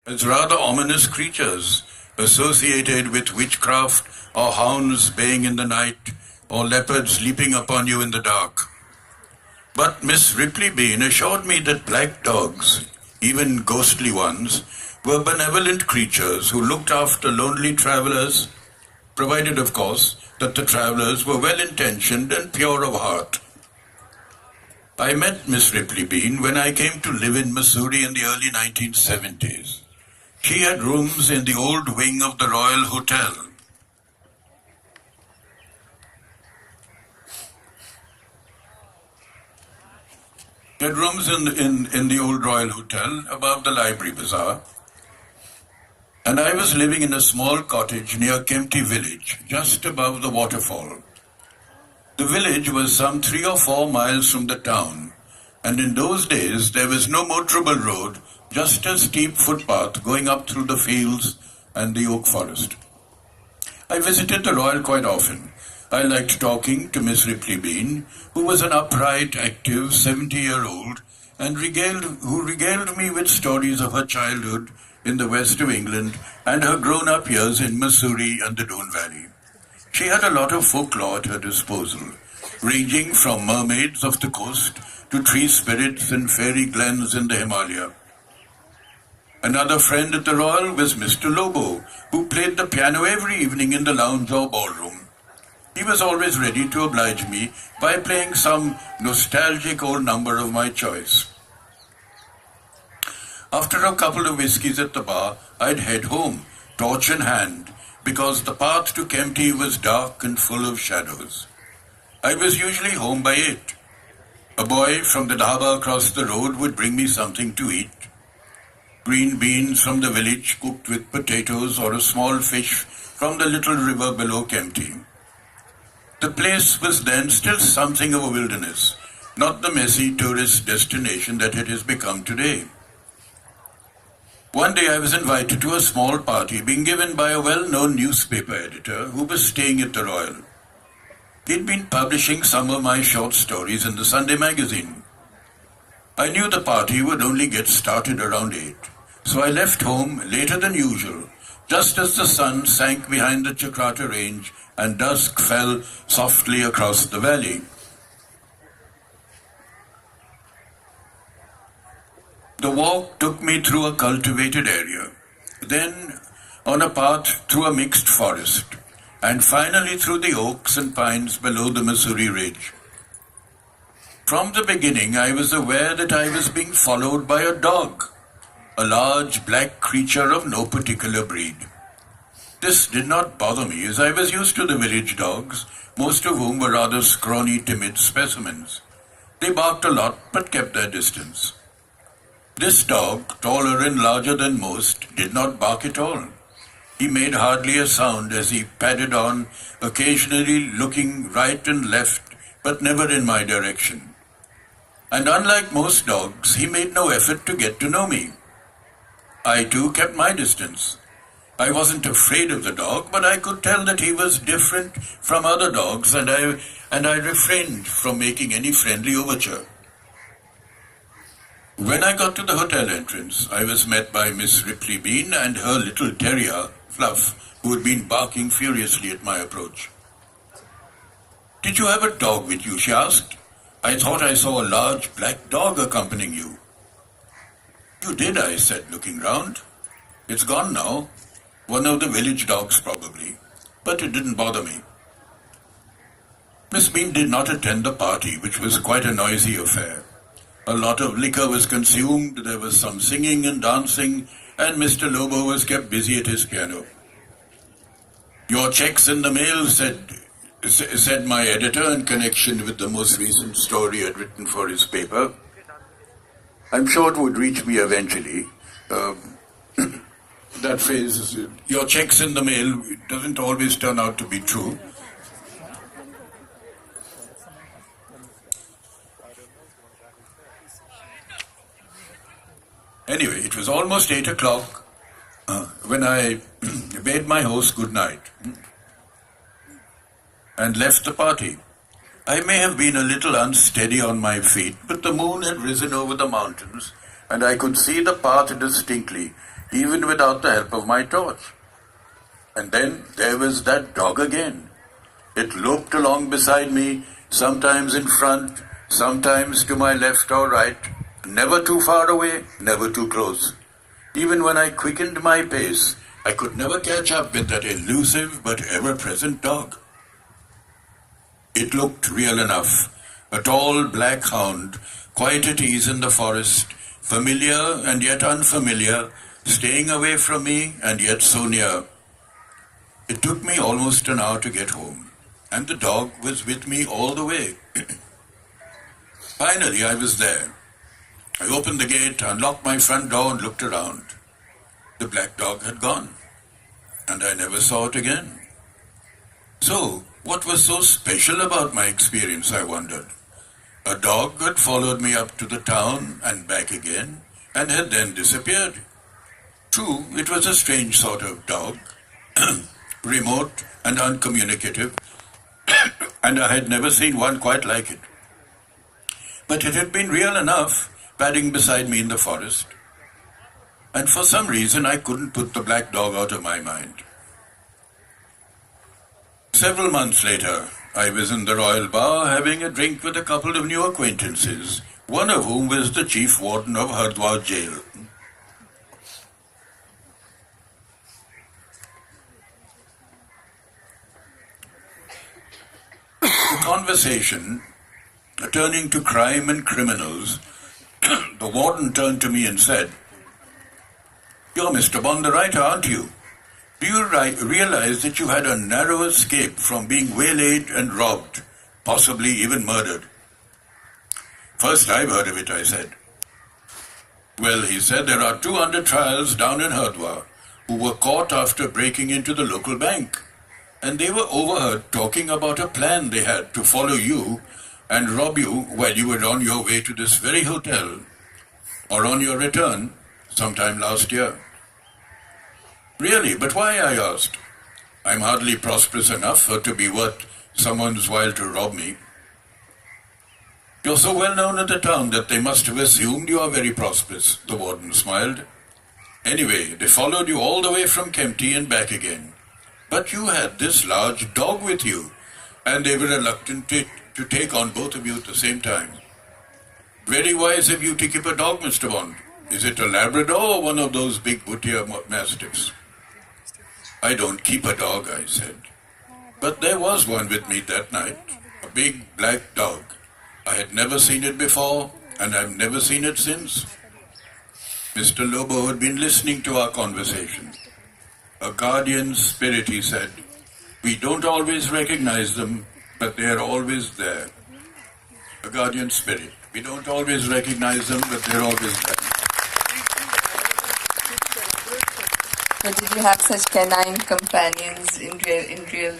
as rather ominous creatures associated with witchcraft or hounds baying in the night or leopards leaping upon you in the dark. But Miss Ripley Bean assured me that black dogs, even ghostly ones, were benevolent creatures who looked after lonely travelers, provided, of course, that the travelers were well-intentioned and pure of heart. I met Miss Ripley Bean when I came to live in Missouri in the early 1970s. She had rooms in the old wing of the Royal Hotel. She had rooms in the old Royal Hotel above the Library Bazaar. And I was living in a small cottage near Kempty village, just above the waterfall. The village was some 3 or 4 miles from the town, and in those days there was no motorable road, just a steep footpath going up through the fields and the oak forest. I visited the Royal quite often. I liked talking to Miss Ripley Bean, who was an upright, active 70-year-old, and who regaled me with stories of her childhood in the west of England and her grown-up years in Missouri and the Doon Valley. She had a lot of folklore at her disposal, ranging from mermaids off the coast to tree spirits and fairy glens in the Himalaya. Another friend at the Royal was Mr. Lobo, who played the piano every evening in the lounge or ballroom. He was always ready to oblige me by playing some nostalgic old number of my choice. After a couple of whiskies at the bar, I'd head home, torch in hand, because the path to Kempty was dark and full of shadows. I was usually home by 8. A boy from the dhaba across the road would bring me something to eat. Green beans from the village cooked with potatoes or a small fish from the little river below Kempty. The place was then still something of a wilderness, not the messy tourist destination that it has become today. One day I was invited to a small party being given by a well-known newspaper editor who was staying at the Royal. He'd been publishing some of my short stories in the Sunday magazine. I knew the party would only get started around 8, so I left home later than usual, just as the sun sank behind the Chakrata range and dusk fell softly across the valley. The walk took me through a cultivated area, then on a path through a mixed forest, and finally through the oaks and pines below the Missouri Ridge. From the beginning, I was aware that I was being followed by a dog, a large black creature of no particular breed. This did not bother me, as I was used to the village dogs, most of whom were rather scrawny, timid specimens. They barked a lot, but kept their distance. This dog, taller and larger than most, did not bark at all. He made hardly a sound as he padded on, occasionally looking right and left, but never in my direction. And unlike most dogs, he made no effort to get to know me. I too kept my distance. I wasn't afraid of the dog, but I could tell that he was different from other dogs, and I refrained from making any friendly overture. When I got to the hotel entrance, I was met by Miss Ripley Bean and her little terrier, Fluff, who had been barking furiously at my approach. "Did you have a dog with you?" she asked. "I thought I saw a large black dog accompanying you." "You did," I said, looking round. "It's gone now. One of the village dogs, probably. But it didn't bother me." Miss Bean did not attend the party, which was quite a noisy affair. A lot of liquor was consumed, there was some singing and dancing, and Mr. Lobo was kept busy at his piano. "Your check's in the mail," said my editor in connection with the most recent story I'd written for his paper. I'm sure it would reach me eventually. That phrase, "your check's in the mail," doesn't always turn out to be true. Anyway, it was almost 8 o'clock when I bade my host good night and left the party. I may have been a little unsteady on my feet, but the moon had risen over the mountains, and I could see the path distinctly, even without the help of my torch. And then there was that dog again. It loped along beside me, sometimes in front, sometimes to my left or right, never too far away, never too close. Even when I quickened my pace, I could never catch up with that elusive but ever-present dog. It looked real enough, a tall black hound, quite at ease in the forest, familiar and yet unfamiliar, staying away from me and yet so near. It took me almost an hour to get home, and the dog was with me all the way. Finally, I was there. I opened the gate, unlocked my front door and looked around. The black dog had gone, and I never saw it again. So, what was so special about my experience, I wondered? A dog had followed me up to the town and back again, and had then disappeared. True, it was a strange sort of dog, remote and uncommunicative, and I had never seen one quite like it. But it had been real enough, padding beside me in the forest. And for some reason, I couldn't put the black dog out of my mind. Several months later, I was in the Royal Bar having a drink with a couple of new acquaintances, one of whom was the chief warden of Hardwar jail. The conversation, turning to crime and criminals, the warden turned to me and said, "You're Mr. Bond the writer, aren't you? Do you realize that you had a narrow escape from being waylaid and robbed, possibly even murdered?" "First I've heard of it," I said. "Well," he said, "there are 2 under trials down in Hardwar who were caught after breaking into the local bank, and they were overheard talking about a plan they had to follow you and rob you while you were on your way to this very hotel, or on your return sometime last year." "Really? But why?" I asked. "I'm hardly prosperous enough to be worth someone's while to rob me." "You're so well known in the town that they must have assumed you are very prosperous," the warden smiled. "Anyway, they followed you all the way from Kempty and back again. But you had this large dog with you, and they were reluctant to take on both of you at the same time. Very wise of you to keep a dog, Mr. Bond. Is it a Labrador or one of those big Bhutiya Mastiffs?" "I don't keep a dog," I said. "But there was one with me that night, a big black dog. I had never seen it before, and I've never seen it since." Mr. Lobo had been listening to our conversation. "A guardian spirit," he said. "We don't always recognize them, but they are always there." A guardian spirit. We don't always recognize them, but they're always there. But did you have such canine companions in real